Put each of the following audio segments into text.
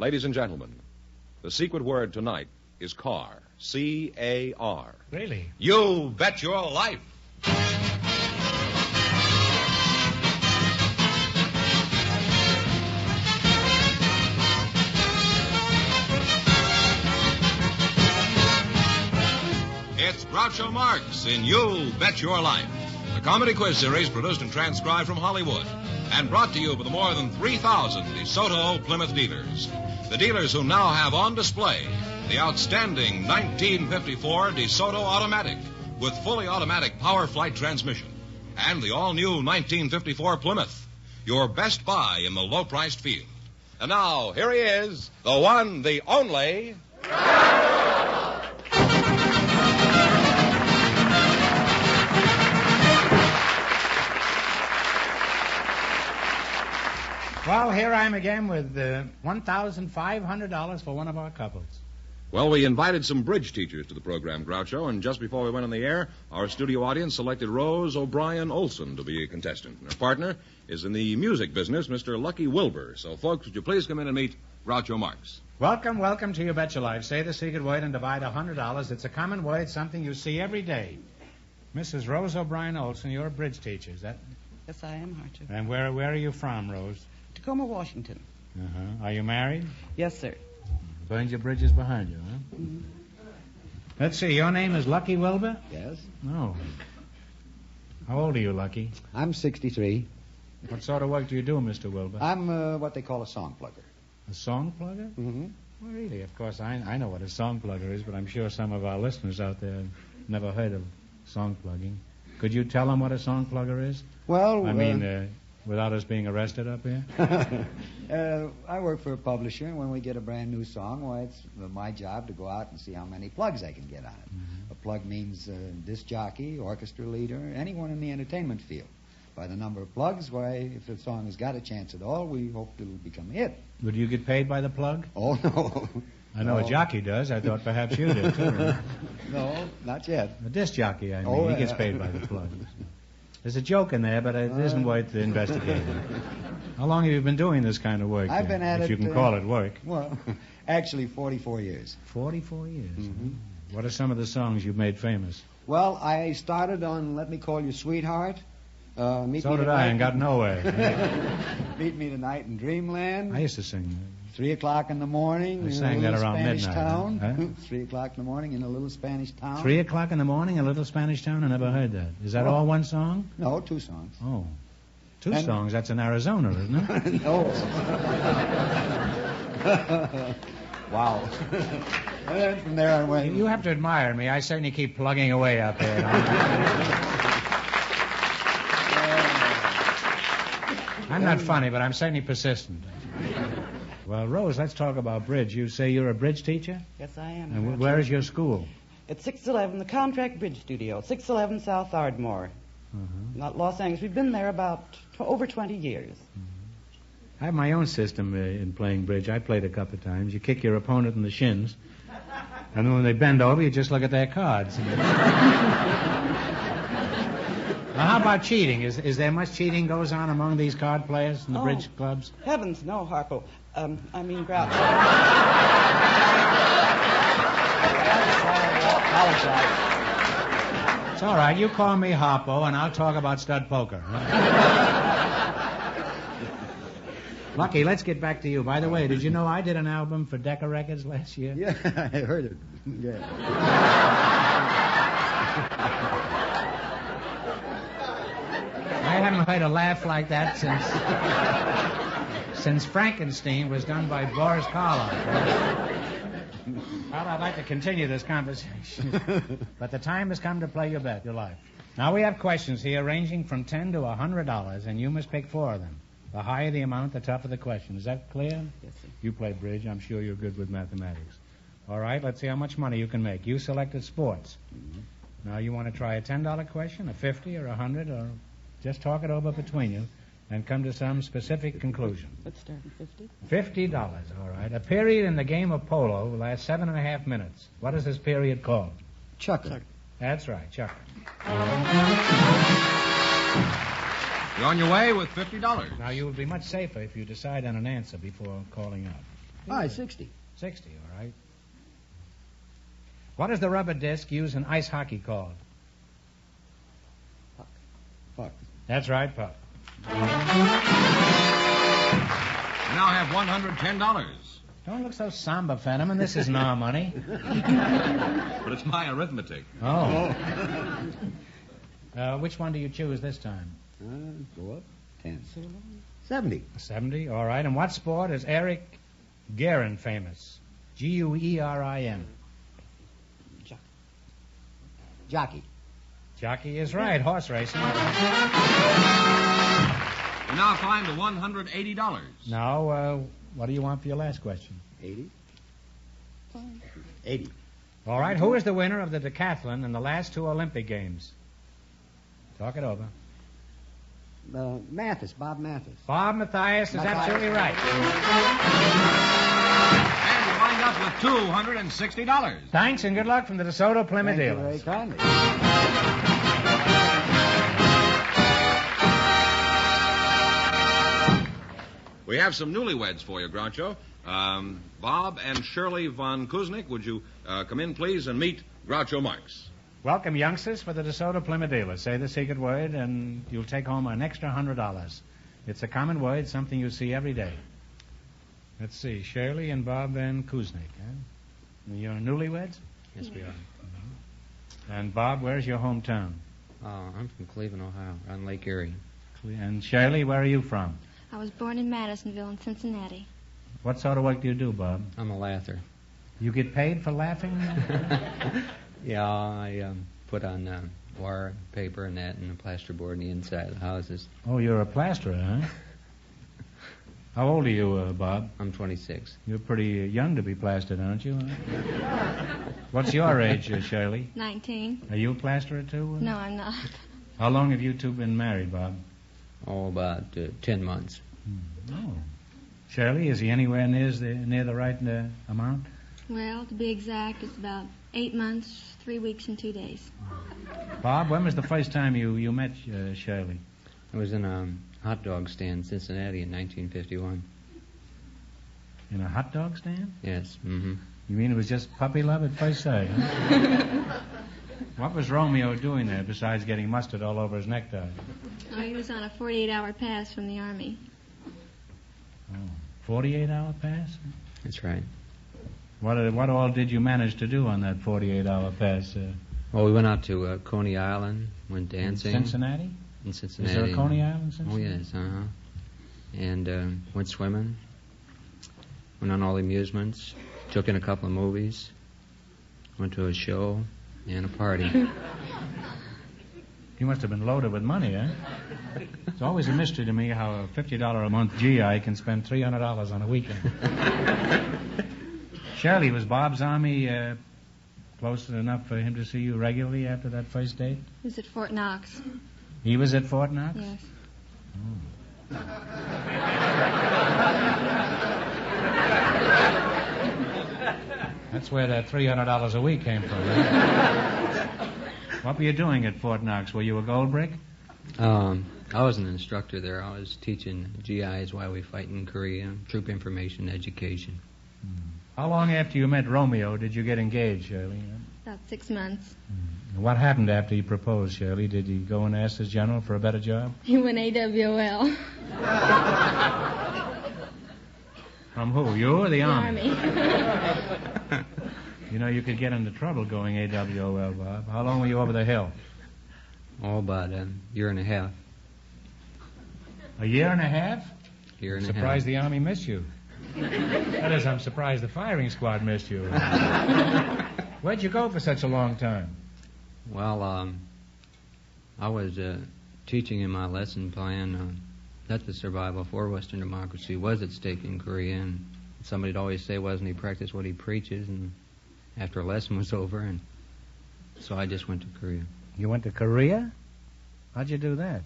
Ladies and gentlemen, the secret word tonight is car. C-A-R. Really? You bet your life. It's Groucho Marx in You Bet Your Life, the comedy quiz series produced and transcribed from Hollywood and brought to you by the more than 3,000 DeSoto Plymouth dealers. The dealers who now have on display the outstanding 1954 DeSoto Automatic with fully automatic power flight transmission and the all-new 1954 Plymouth, your best buy in the low-priced field. And now, here he is, the one, the only... Well, here I am again with $1,500 for one of our couples. Well, we invited some bridge teachers to the program, Groucho, and just before we went on the air, our studio audience selected Rose O'Brien Olson to be a contestant. And her partner is in the music business, Mr. Lucky Wilbur. So, folks, would you please come in and meet Groucho Marx? Welcome to You Bet Your Life. Say the secret word and divide $100. It's a common word, something you see every day. Mrs. Rose O'Brien Olson, you're a bridge teacher, is that? Yes, I am, Archer. And where are you from, Rose? Tacoma, Washington. Uh-huh. Are you married? Yes, sir. Burned your bridges behind you, huh? Mm-hmm. Let's see, your name is Lucky Wilbur? Yes. No. How old are you, Lucky? I'm 63. What sort of work do you do, Mr. Wilbur? I'm what they call a song plugger. A song plugger? Mm-hmm. Well, really, of course, I know what a song plugger is, but I'm sure some of our listeners out there have never heard of song plugging. Could you tell them what a song plugger is? Well, I mean, without us being arrested up here? I work for a publisher, and when we get a brand new song, well, it's my job to go out and see how many plugs I can get on it. Mm-hmm. A plug means disc jockey, orchestra leader, anyone in the entertainment field. By the number of plugs, why, if the song has got a chance at all, we hope it'll become a hit. Would you get paid by the plug? Oh, no. I know a jockey does. I thought perhaps you did, too. No, not yet. A disc jockey, I mean. He gets paid by the plug. There's a joke in there, but it isn't worth investigating. How long have you been doing this kind of work? I've been at it... If you can call it work. Well, actually 44 years. 44 years? Mm-hmm. What are some of the songs you've made famous? Well, I started on Let Me Call You Sweetheart. So did I, and got nowhere. Meet Me Tonight in Dreamland. I used to sing that. 3 o'clock in the morning. I sang that around Spanish midnight. Town. Huh? 3 o'clock in the morning in a little Spanish town. 3 o'clock in the morning, a little Spanish town? I never heard that. Is that all one song? No, 2 songs. Oh. 2 songs? That's in Arizona, isn't it? No. Wow. And then from there I went... You have to admire me. I certainly keep plugging away out there. I'm not funny, but I'm certainly persistent. Well, Rose, let's talk about bridge. You say you're a bridge teacher? Yes, I am. And where is your school? At 611, the Contract Bridge Studio, 611 South Ardmore. Not Los Angeles. We've been there about over 20 years. I have my own system in playing bridge. I played a couple of times. You kick your opponent in the shins, and then when they bend over, you just look at their cards. Now, how about cheating? Is there much cheating goes on among these card players in the bridge clubs? Heavens, no, Harpo. Groucho. It's all right. You call me Harpo, and I'll talk about stud poker. Lucky, let's get back to you. By the way, did you know I did an album for Decca Records last year? Yeah, I heard it. Yeah. I haven't heard a laugh like that since Frankenstein was done by Boris Karloff. Well, I'd like to continue this conversation, but the time has come to play your bet, your life. Now, we have questions here ranging from $10 to $100, and you must pick 4 of them. The higher the amount, the tougher the question. Is that clear? Yes, sir. You play bridge. I'm sure you're good with mathematics. All right, let's see how much money you can make. You selected sports. Mm-hmm. Now, you want to try a $10 question, a $50 or a $100, or just talk it over between you and come to some specific conclusion. Let's start at $50. $50, all right. A period in the game of polo will last 7.5 minutes. What is this period called? Chucker. That's right, chucker. You're on your way with $50. Now, you will be much safer if you decide on an answer before calling out. Oh, 60. 60, all right. What is the rubber disc used in ice hockey called? Puck. That's right, puck. You now have $110. Don't look so somber, Fenneman. This isn't our money. But it's my arithmetic. Oh. Which one do you choose this time? Go up. 10. 70. 70, all right. And what sport is Eric Guerin famous? Guerin. Jockey. Jockey is right. Horse racing. You now climb to $180. Now, what do you want for your last question? 80. 80. All right. Who is the winner of the decathlon in the last two Olympic Games? Talk it over. Mathis. Bob Mathis. Bob Mathias is absolutely right. And you wind up with $260. Thanks and good luck from the DeSoto Plymouth Thank you dealers. very kindly. We have some newlyweds for you, Groucho. Bob and Shirley von Kuznick, would you come in, please, and meet Groucho Marx? Welcome, youngsters, for the DeSoto Plymouth dealers. Say the secret word, and you'll take home an extra $100. It's a common word, something you see every day. Let's see, Shirley and Bob Van Kuznick. Huh? You're newlyweds? Yes, we are. Mm-hmm. And Bob, where's your hometown? I'm from Cleveland, Ohio, on Lake Erie. And Shirley, where are you from? I was born in Madisonville in Cincinnati. What sort of work do you do, Bob? I'm a lather. You get paid for laughing? Yeah, I put on wire, paper, and that, and a plasterboard on the inside of the houses. Oh, you're a plasterer, huh? How old are you, Bob? I'm 26. You're pretty young to be plastered, aren't you? What's your age, Shirley? 19. Are you a plasterer, too? No, I'm not. How long have you two been married, Bob? Oh, about 10 months. Oh. Shirley, is he anywhere near the right amount? Well, to be exact, it's about 8 months, 3 weeks, and 2 days. Bob, when was the first time you met Shirley? I was in a hot dog stand in Cincinnati in 1951. In a hot dog stand? Yes. Mm-hmm. You mean it was just puppy love at first sight, huh? What was Romeo doing there besides getting mustard all over his necktie? Oh, he was on a 48-hour pass from the Army. Oh, 48-hour pass? That's right. What all did you manage to do on that 48-hour pass? Well, we went out to Coney Island, went dancing. In Cincinnati? In Cincinnati. Is there a Coney Island in Cincinnati? Oh, yes, uh-huh. And went swimming, went on all the amusements, took in a couple of movies, went to a show, and a party. You must have been loaded with money, eh? It's always a mystery to me how a $50 a month GI can spend $300 on a weekend. Shirley, was Bob's Army close enough for him to see you regularly after that first date? He was at Fort Knox. He was at Fort Knox? Yes. Oh. That's where that $300 a week came from. Right? What were you doing at Fort Knox? Were you a gold brick? I was an instructor there. I was teaching GIs why we fight in Korea, troop information education. How long after you met Romeo did you get engaged, Shirley? About 6 months. What happened after he proposed, Shirley? Did he go and ask his general for a better job? He went AWOL. From who? You or the Army? Army. You know, you could get into trouble going AWOL, Bob. How long were you over the hill? Oh, about a year and a half. A year and a half? Year and a half. Surprised the Army missed you. That is, I'm surprised the firing squad missed you. Where'd you go for such a long time? Well, I was teaching in my lesson plan that the survival for Western democracy was at stake in Korea, and somebody'd always say, "Wasn't he practice what he preaches?" And after a lesson was over, and so I just went to Korea. You went to Korea? How'd you do that?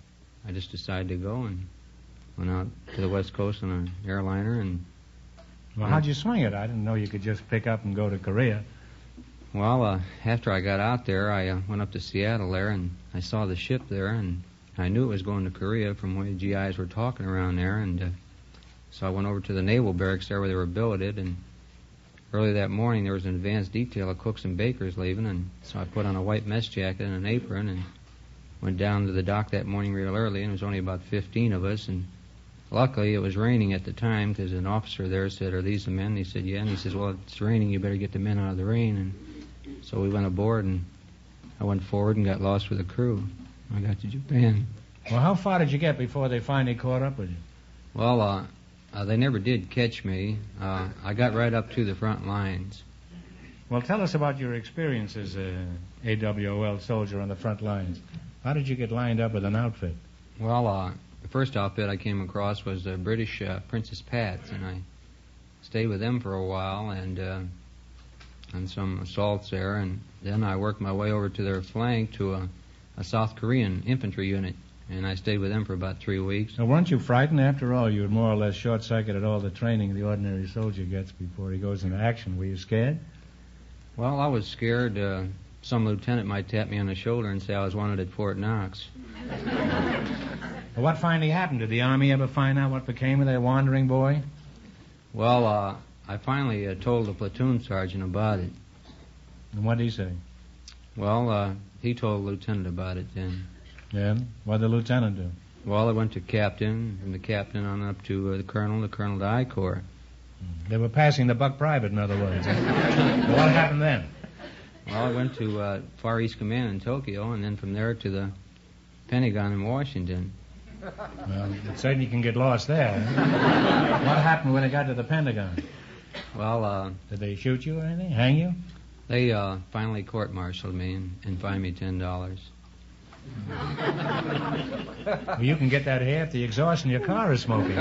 I just decided to go and went out to the West Coast on an airliner. And Well, how'd you swing it? I didn't know you could just pick up and go to Korea. Well, after I got out there, I went up to Seattle there, and I saw the ship there, and I knew it was going to Korea from the way GIs were talking around there, and So I went over to the naval barracks there where they were billeted, and early that morning there was an advance detail of cooks and bakers leaving, and so I put on a white mess jacket and an apron and went down to the dock that morning real early, and there was only about 15 of us, and luckily it was raining at the time because an officer there said, "Are these the men?" And he said, "Yeah." And he says, "Well, if it's raining, you better get the men out of the rain." And so we went aboard, and I went forward and got lost with the crew. I got to Japan. Well, how far did you get before they finally caught up with you? Well, they never did catch me. I got right up to the front lines. Well, tell us about your experience as a AWOL soldier on the front lines. How did you get lined up with an outfit? Well, the first outfit I came across was the British Princess Pat's, and I stayed with them for a while and some assaults there, and then I worked my way over to their flank to a South Korean infantry unit, and I stayed with them for about 3 weeks. Now, weren't you frightened? After all, you had more or less short-circuited all the training the ordinary soldier gets before he goes into action. Were you scared? Well, I was scared. Some lieutenant might tap me on the shoulder and say I was wanted at Fort Knox. Well, what finally happened? Did the Army ever find out what became of that wandering boy? Well, I finally told the platoon sergeant about it. And what did he say? Well, he told the lieutenant about it then. Yeah? What did the lieutenant do? Well, I went to captain, and the captain on up to the colonel to I Corps. They were passing the buck private, in other words. What happened then? Well, I went to Far East Command in Tokyo, and then from there to the Pentagon in Washington. Well, it certainly can get lost there. What happened when it got to the Pentagon? Well, did they shoot you or anything? Hang you? They finally court-martialed me and fined me $10. Well, you can get that here if the exhaust in your car is smoking.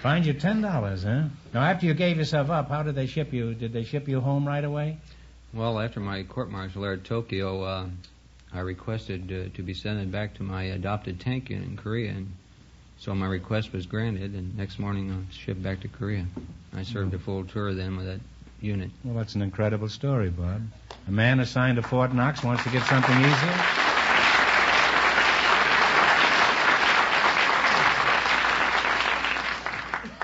Fined you $10, huh? Now, after you gave yourself up, how did they ship you? Did they ship you home right away? Well, after my court-martial there at Tokyo, I requested to be sent back to my adopted tank unit in Korea, and so my request was granted, and next morning I was shipped back to Korea. I served a full tour then with that unit. Well, that's an incredible story, Bob. A man assigned to Fort Knox wants to get something easier?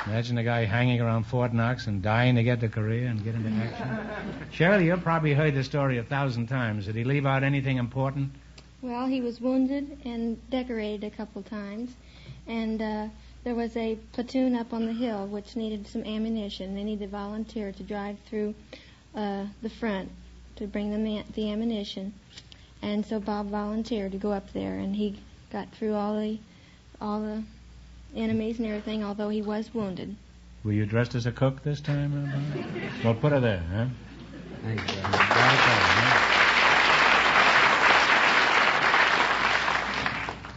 Imagine a guy hanging around Fort Knox and dying to get to Korea and get into action. Shirley, you've probably heard the story 1,000 times. Did he leave out anything important? Well, he was wounded and decorated a couple times, and there was a platoon up on the hill which needed some ammunition. They needed a volunteer to drive through the front to bring the ammunition, and so Bob volunteered to go up there, and he got through all the enemies and everything, although he was wounded. Were you dressed as a cook this time, Bob? Well, put her there, huh? Thanks,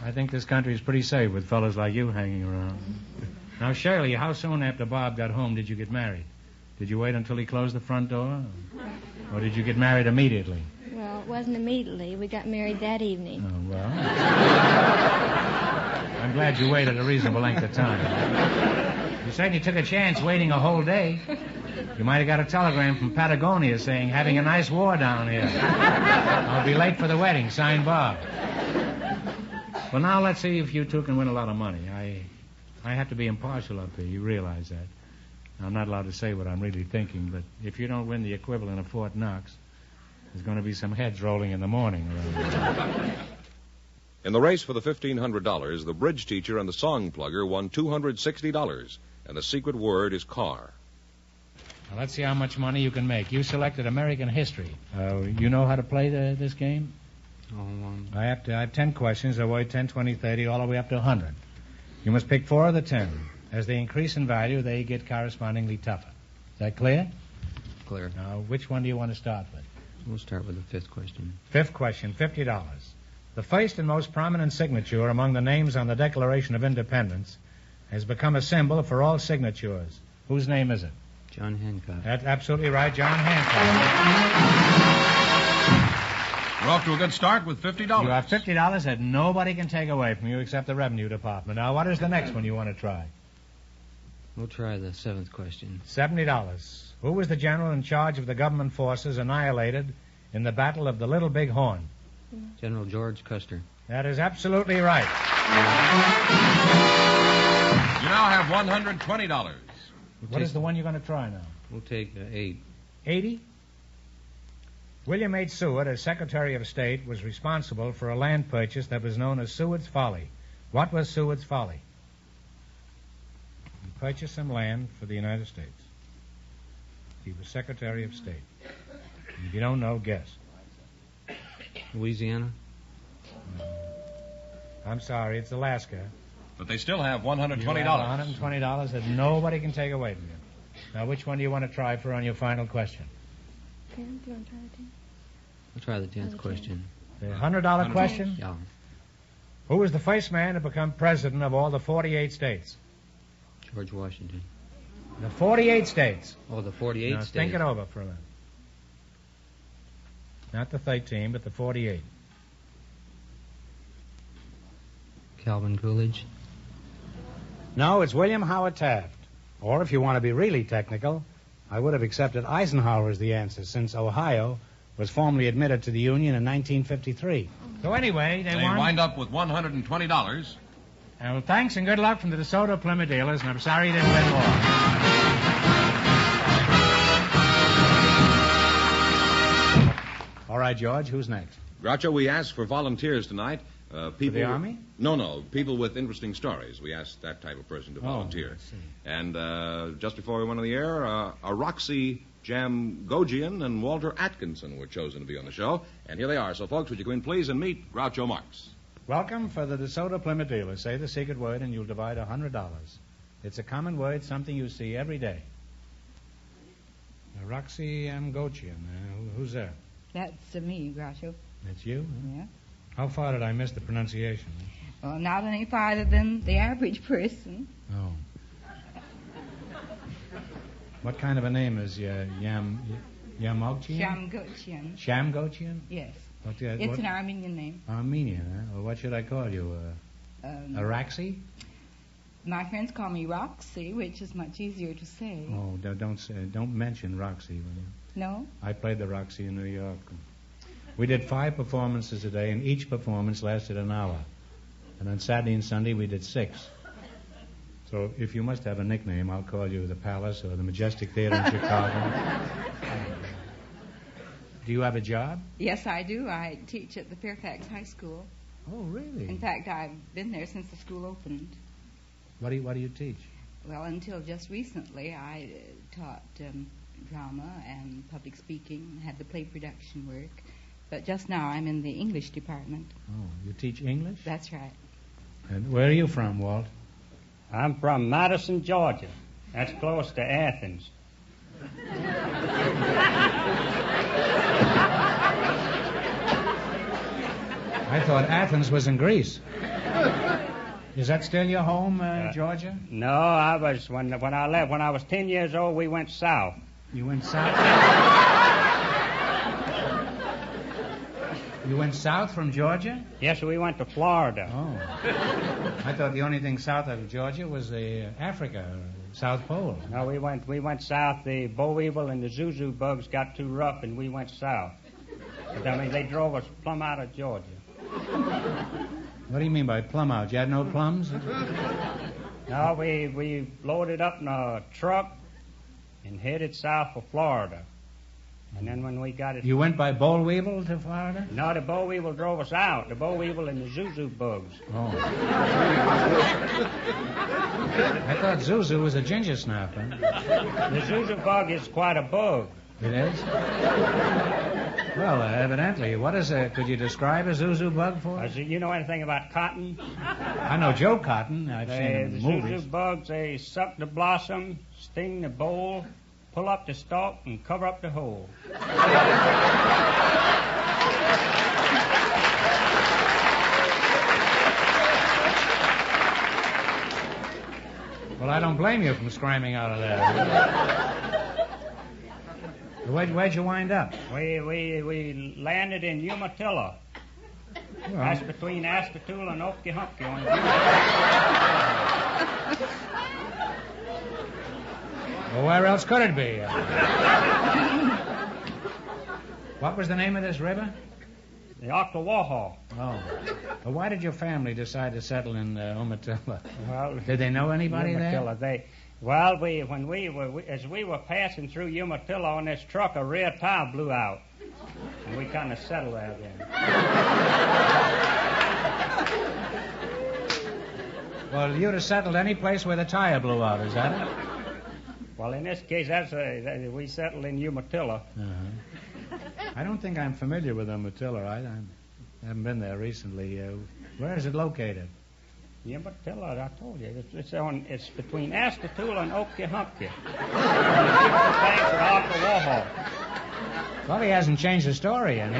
I think this country is pretty safe with fellows like you hanging around. Now, Shirley, how soon after Bob got home did you get married? Did you wait until he closed the front door? Or did you get married immediately? Well, it wasn't immediately. We got married that evening. Oh, well. I'm glad you waited a reasonable length of time. You certainly took a chance waiting a whole day. You might have got a telegram from Patagonia saying, having a nice war down here. I'll be late for the wedding. Signed, Bob. Well, now let's see if you two can win a lot of money. I have to be impartial up here. You realize that. I'm not allowed to say what I'm really thinking, but if you don't win the equivalent of Fort Knox, there's going to be some heads rolling in the morning around. In the race for the $1,500, the bridge teacher and the song plugger won $260, and the secret word is car. Now, let's see how much money you can make. You selected American history. You know how to play this game? I have 10 questions. They're worth 10, 20, 30, all the way up to 100. You must pick 4 of the 10. As they increase in value, they get correspondingly tougher. Is that clear? Clear. Now, which one do you want to start with? We'll start with the 5th question. 5th question, $50. The first and most prominent signature among the names on the Declaration of Independence has become a symbol for all signatures. Whose name is it? John Hancock. That's absolutely right, John Hancock. We're off to a good start with $50. You have $50 that nobody can take away from you except the Revenue Department. Now, what is the next one you want to try? We'll try the 7th question. $70. Who was the general in charge of the government forces annihilated in the Battle of the Little Big Horn? General George Custer. That is absolutely right. You now have $120. What is the one you're going to try now? We'll take 8. 80? William H. Seward, as Secretary of State, was responsible for a land purchase that was known as Seward's Folly. What was Seward's Folly? He purchased some land for the United States. He was Secretary of State. If you don't know, guess. Louisiana? I'm sorry, it's Alaska. But they still have $120. You have $120 that nobody can take away from you. Now, which one do you want to try for on your final question? Karen, do you want to try the 10? We'll try the 10th question. The $100 question? Yeah. Who was the first man to become president of all the 48 states? George Washington. The 48 states. Oh, the 48 Now, states. think it over for a minute. Not the 13, but the 48. Calvin Coolidge. No, it's William Howard Taft. Or, if you want to be really technical, I would have accepted Eisenhower as the answer, since Ohio was formally admitted to the Union in 1953. So anyway, they won. wind up with $120. Well, thanks and good luck from the DeSoto Plymouth dealers, and I'm sorry you didn't win more. All right, George, who's next? Groucho, we asked for volunteers tonight. People. For the Army? No. People with interesting stories. We asked that type of person to volunteer. I see. And just before we went on the air, a Roxy Jamgogian and Walter Atkinson were chosen to be on the show. And here they are. So, folks, would you go in, please, and meet Groucho Marx. Welcome for the DeSoto Plymouth dealers. Say the secret word and you'll divide $100. It's a common word, something you see every day. Roxy Jamgogian. Who's there? That's me, Groucho. That's you? Huh? Yeah. How far did I miss the pronunciation? Well, not any farther than the average person. Oh. What kind of a name is Yamogchian? Shamgochian. Shamgochian? Yes. What, It's an Armenian name. Armenian, huh? Well, what should I call you? Araxi? My friends call me Roxy, which is much easier to say. Oh, don't mention Roxy, will you? No? I played the Roxy in New York. We did 5 performances a day, and each performance lasted an hour. And on Saturday and Sunday, we did 6. So if you must have a nickname, I'll call you the Palace or the Majestic Theater in Chicago. Do you have a job? Yes, I do. I teach at the Fairfax High School. Oh, really? In fact, I've been there since the school opened. What do you teach? Well, until just recently, I taught drama and public speaking, had the play production work. But just now, I'm in the English department. Oh, you teach English? That's right. And where are you from, Walt? I'm from Madison, Georgia. That's close to Athens. I thought Athens was in Greece. Is that still your home, Georgia? No, I was when I left. When I was 10 years old, we went south. You went south? You went south from Georgia? Yes, we went to Florida. Oh. I thought the only thing south of Georgia was Africa, or South Pole. No, we went south. The boll weevil and the zuzu bugs got too rough, and we went south. But, I mean, they drove us plumb out of Georgia. What do you mean by plum out? You had no plums? No, we loaded up in a truck and headed south for Florida. And then when we got it... You went by boll weevil to Florida? No, the boll weevil drove us out. The boll weevil and the zuzu bugs. Oh. I thought zuzu was a ginger snapper. The zuzu bug is quite a bug. It is? Well, evidently. What is a... Could you describe a zuzu bug for us? You know anything about cotton? I know Joe Cotton. I've seen him in the movies. zuzu bugs, they suck the blossom, sting the bowl, pull up the stalk, and cover up the hole. Well, I don't blame you from screaming out of there. Where'd you wind up? We landed in Umatilla. Well, That's between Asketul and Okie-Humpkie. well, where else could it be? What was the name of this river? The Ocklawaha. Oh. Well, why did your family decide to settle in Umatilla? Well, Did they know anybody Umatilla, there? When we were passing through Umatilla on this truck, a rear tire blew out, and we kind of settled there then. Well, you'd have settled any place where the tire blew out, is that it? Well, in this case, we settled in Umatilla. Uh-huh. I don't think I'm familiar with Umatilla. I haven't been there recently. Where is it located? Umatilla, I told you. It's between Astatool and Okeechobee. Well, he hasn't changed the story any.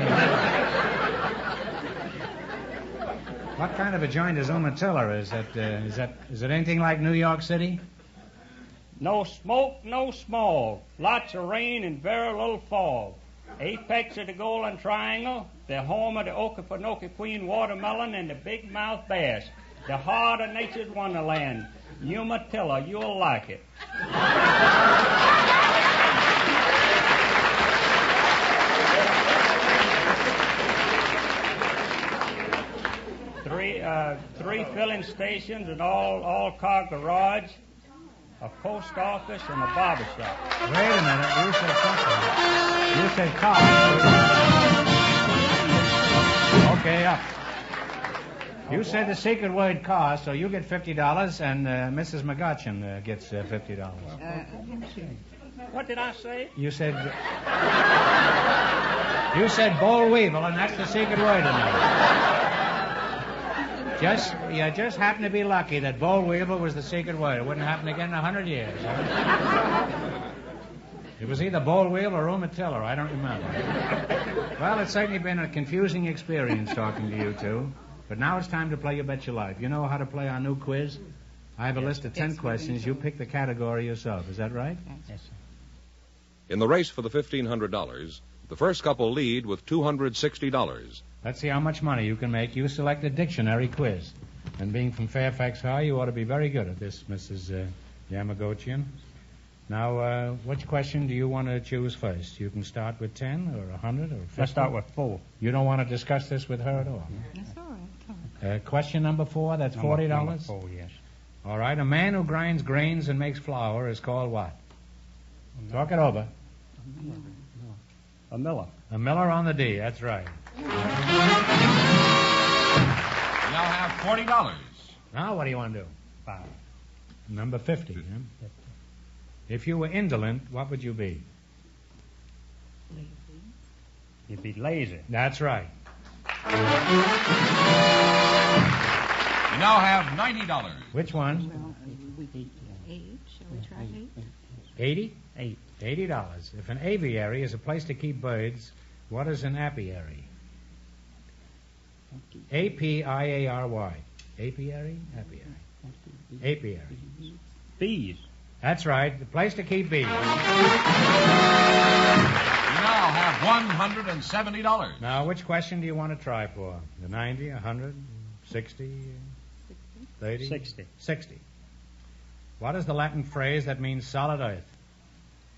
What kind of a joint is Umatilla? Is it anything like New York City? No smoke, no smog. Lots of rain and very little fog. Apex of the Golden Triangle, the home of the Okefenokee Queen watermelon and the big mouth bass. The heart of nature's wonderland. Umatilla, you'll like it. Three filling stations, an all-car garage, a post office, and a barber shop. Wait a minute. You said something. You said car. Okay, up. You said the secret word car, so you get $50, and Mrs. McGotchin gets $50. What did I say? You said boll weevil, and that's the secret word in there. You just happen to be lucky that boll weevil was the secret word. It wouldn't happen again in 100 years. It was either boll weevil or Umatilla. I don't remember. Well, it's certainly been a confusing experience talking to you two. But now it's time to play You Bet Your Life. You know how to play our new quiz? I have a list of 10 questions. You pick the category yourself. Is that right? Yes, sir. In the race for the $1,500, the first couple lead with $260. Let's see how much money you can make. You select a dictionary quiz. And being from Fairfax High, you ought to be very good at this, Mrs. Yamagochian. Now, which question do you want to choose first? You can start with 10 or 100 or 50. Let's start with 4. You don't want to discuss this with her at all? That's all right. Question number 4, that's $40? Number 4, yes. All right, a man who grinds grains and makes flour is called what? Talk it over. A miller. A miller on the D, that's right. You now have $40. Now what do you want to do? 5. Number 50. Huh? If you were indolent, what would you be? Lazy. You'd be lazy. That's right. You now have $90. Which one? Well, 8. Shall we try 8? 80? 8. $80. If an aviary is a place to keep birds, what is an apiary? A-P-I-A-R-Y. Apiary? Apiary. Apiary. Bees. That's right. The place to keep bees. You now have $170. Now, which question do you want to try for? The 90, 100, 60, 30? 60. 60. What is the Latin phrase that means solid earth?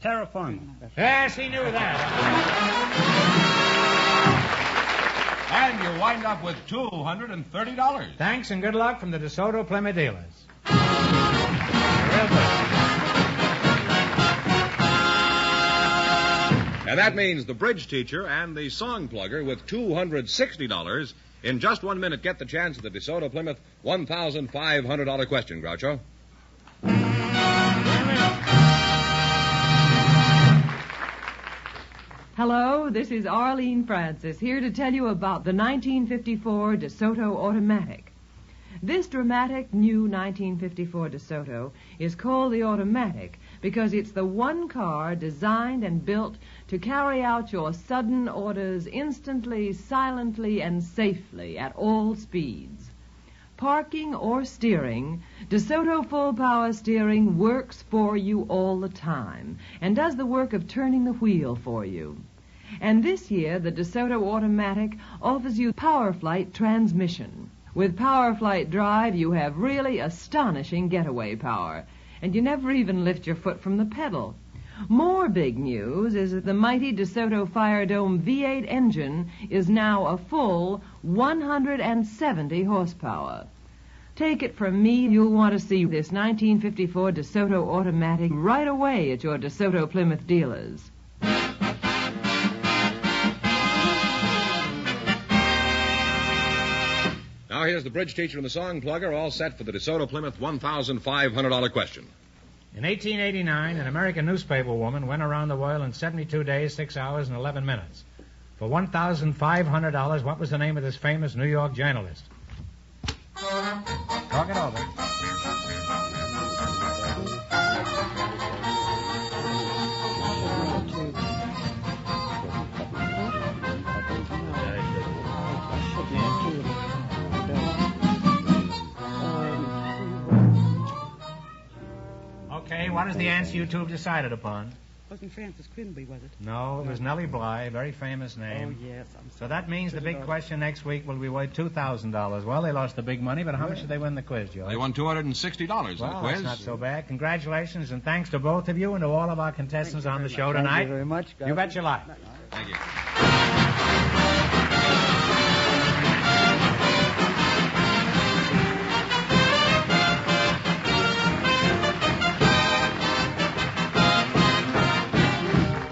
Terra firma. Yes, he knew that. And you wind up with $230. Thanks and good luck from the DeSoto Plymouth dealers. Real good. And that means the bridge teacher and the song plugger with $260. In just 1 minute, get the chance at the DeSoto Plymouth $1,500 question, Groucho. Hello, this is Arlene Francis, here to tell you about the 1954 DeSoto Automatic. This dramatic new 1954 DeSoto is called the Automatic because it's the one car designed and built to carry out your sudden orders instantly, silently, and safely at all speeds. Parking or steering, DeSoto Full Power Steering works for you all the time and does the work of turning the wheel for you. And this year, the DeSoto Automatic offers you Power Flight transmission. With Power Flight Drive, you have really astonishing getaway power, and you never even lift your foot from the pedal. More big news is that the mighty DeSoto Fire Dome V8 engine is now a full 170 horsepower. Take it from me, you'll want to see this 1954 DeSoto automatic right away at your DeSoto Plymouth dealers. Now here's the bridge teacher and the song plugger, all set for the DeSoto Plymouth $1,500 question. In 1889, an American newspaper woman went around the world in 72 days, 6 hours, and 11 minutes. For $1,500, what was the name of this famous New York journalist? Talk it over. Okay, what is the answer you two have decided upon? Wasn't Frances Quimby, was it? No, it was Nellie Bly, very famous name. Oh, yes. So that means the big question next week will be worth $2,000. Well, they lost the big money, but how much did they win the quiz, George? They won $260 in the Well, quiz. that's not so bad. Congratulations, and thanks to both of you and to all of our contestants on the show tonight. Thank you very much, You bet your life. Thank you.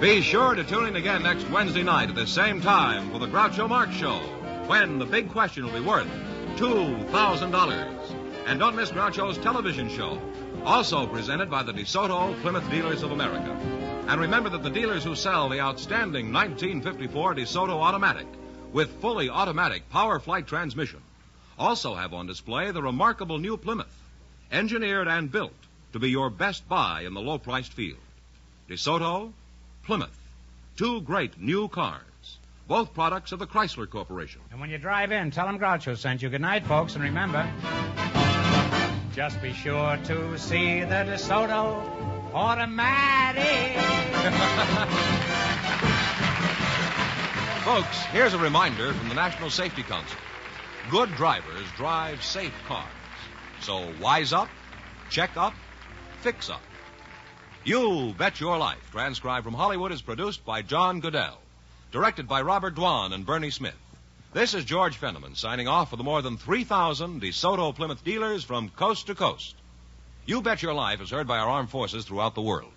Be sure to tune in again next Wednesday night at the same time for the Groucho Marx Show, when the big question will be worth $2,000. And don't miss Groucho's television show, also presented by the DeSoto Plymouth Dealers of America. And remember that the dealers who sell the outstanding 1954 DeSoto Automatic with fully automatic power flight transmission also have on display the remarkable new Plymouth, engineered and built to be your best buy in the low-priced field. DeSoto, Plymouth, two great new cars, both products of the Chrysler Corporation. And when you drive in, tell them Groucho sent you. Good night, folks, and remember, just be sure to see the DeSoto Automatic. Folks, here's a reminder from the National Safety Council. Good drivers drive safe cars. So wise up, check up, fix up. You Bet Your Life, transcribed from Hollywood, is produced by John Goodell. Directed by Robert Dwan and Bernie Smith. This is George Fenneman signing off for the more than 3,000 DeSoto Plymouth dealers from coast to coast. You Bet Your Life is heard by our armed forces throughout the world.